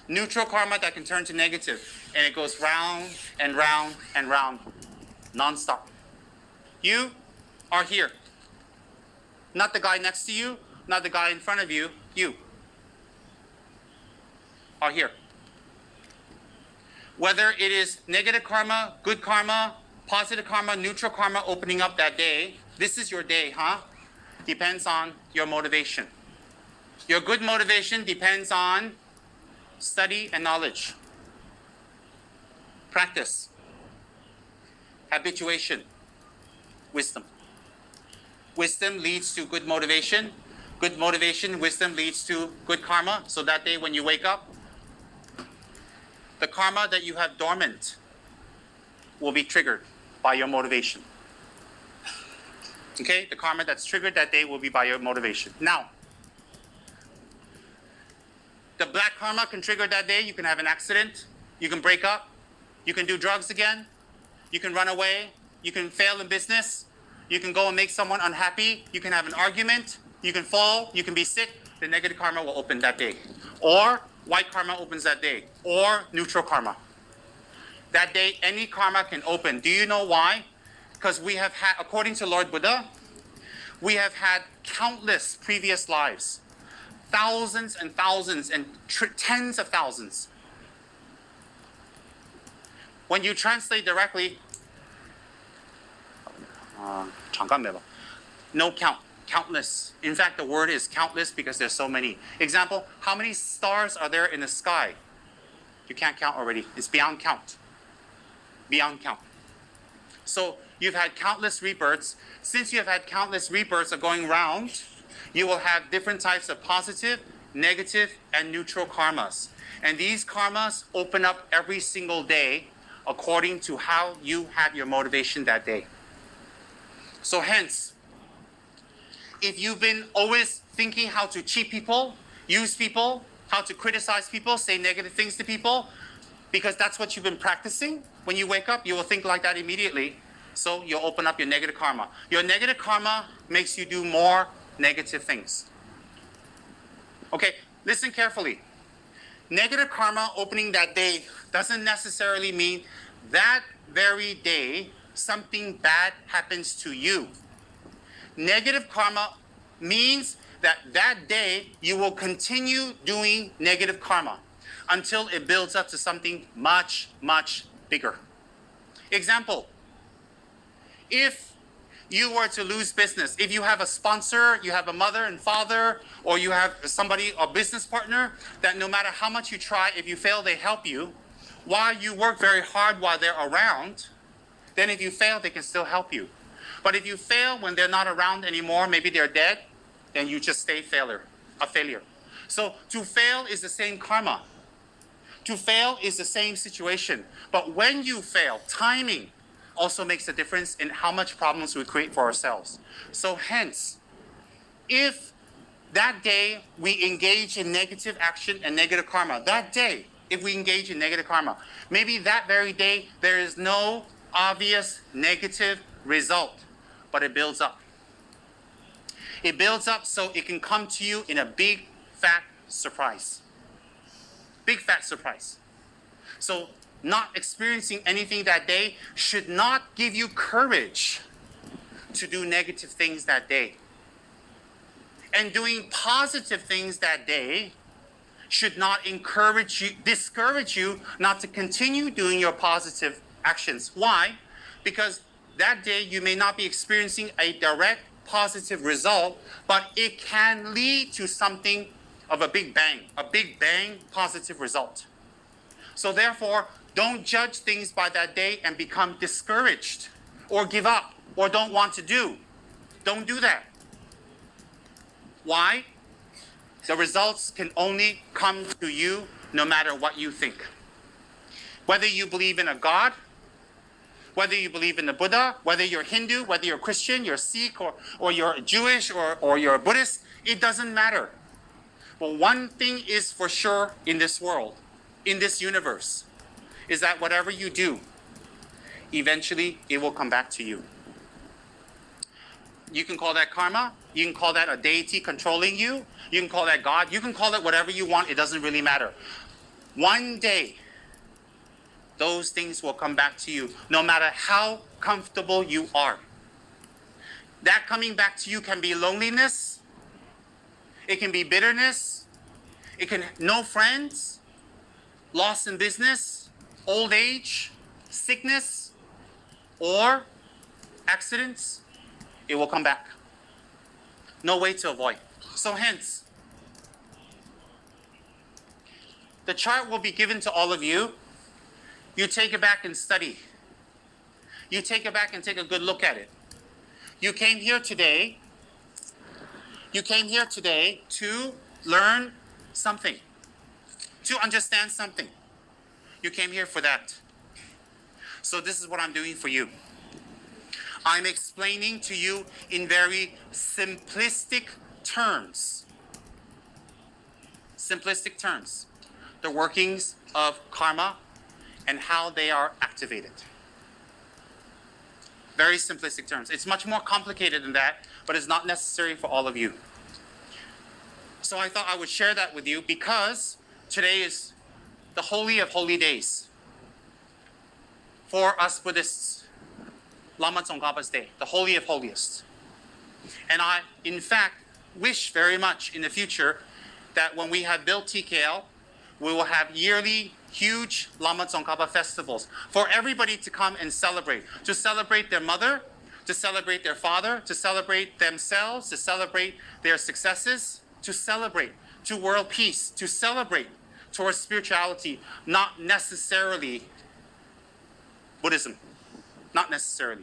Neutral karma that can turn to negative. And it goes round and round and round, non-stop. You are here. Not the guy next to you, not the guy in front of you. You are here. Whether it is negative karma, good karma, positive karma, neutral karma opening up that day, this is your day, huh? Depends on your motivation. Your good motivation depends on study and knowledge, practice, habituation, wisdom. Wisdom leads to good motivation. Good motivation, wisdom leads to good karma. So that day when you wake up, the karma that you have dormant will be triggered by your motivation. Okay? The karma that's triggered that day will be by your motivation. Now, the black karma can trigger that day. You can have an accident. You can break up. You can do drugs again. You can run away. You can fail in business. You can go and make someone unhappy. You can have an argument. You can fall. You can be sick. The negative karma will open that day. Or white karma opens that day. Or neutral karma. That day, any karma can open. Do you know why? Because we have had, according to Lord Buddha, we have had countless previous lives. Thousands and thousands and tens of thousands. When you translate directly, no count, countless. In fact, the word is countless because there's so many. Example, how many stars are there in the sky? You can't count already. It's beyond count. Beyond count. So you've had countless rebirths. Since you have had countless rebirths of going round, you will have different types of positive, negative, and neutral karmas. And these karmas open up every single day according to how you had your motivation that day. So hence, if you've been always thinking how to cheat people, use people, how to criticize people, say negative things to people, because that's what you've been practicing, when you wake up, you will think like that immediately. So you'll open up your negative karma. Your negative karma makes you do more negative things. Okay, listen carefully. Negative karma opening that day doesn't necessarily mean that very day something bad happens to you. Negative karma means that that day you will continue doing negative karma until it builds up to something much, much bigger. Example, if you were to lose business, if you have a sponsor, you have a mother and father, or you have somebody, a business partner, that no matter how much you try, if you fail, they help you, while you work very hard while they're around, then if you fail, they can still help you. But if you fail when they're not around anymore, maybe they're dead, then you just stay a failure. So to fail is the same karma. To fail is the same situation. But when you fail, timing also makes a difference in how much problems we create for ourselves. So hence, if that day we engage in negative action and negative karma, that day, if we engage in negative karma, maybe that very day there is no obvious negative result, but it builds up. It builds up so it can come to you in a big, fat surprise. Big, fat surprise. So not experiencing anything that day should not give you courage to do negative things that day. And doing positive things that day should not discourage you not to continue doing your positive actions. Why? Because that day you may not be experiencing a direct positive result, but it can lead to something of a big bang positive result. So therefore, don't judge things by that day and become discouraged or give up or don't want to do. Don't do that. Why? The results can only come to you no matter what you think. Whether you believe in a God, whether you believe in the Buddha, whether you're Hindu, whether you're Christian, you're Sikh, or you're Jewish, or you're a Buddhist, it doesn't matter. But one thing is for sure in this world, in this universe, is that whatever you do, eventually it will come back to you. You can call that karma. You can call that a deity controlling you. You can call that God. You can call it whatever you want. It doesn't really matter. One day, those things will come back to you, no matter how comfortable you are. That coming back to you can be loneliness. It can be bitterness. It can no friends, loss in business, old age, sickness, or accidents. It will come back. No way to avoid. So hence, the chart will be given to all of you. You take it back and study. You take it back and take a good look at it. You came here today to learn something, to understand something. You came here for that. So this is what I'm doing for you. I'm explaining to you in very simplistic terms. Simplistic terms. The workings of karma and how they are activated. Very simplistic terms. It's much more complicated than that, but it's not necessary for all of you. So I thought I would share that with you because today is the holy of holy days for us Buddhists. Lama Tsongkhapa's day, the holy of holiest. And I, in fact, wish very much in the future that when we have built TKL, we will have yearly huge Lama Tsongkhapa festivals for everybody to come and celebrate. To celebrate their mother, to celebrate their father, to celebrate themselves, to celebrate their successes, to celebrate to world peace, to celebrate towards spirituality, not necessarily Buddhism. Not necessarily.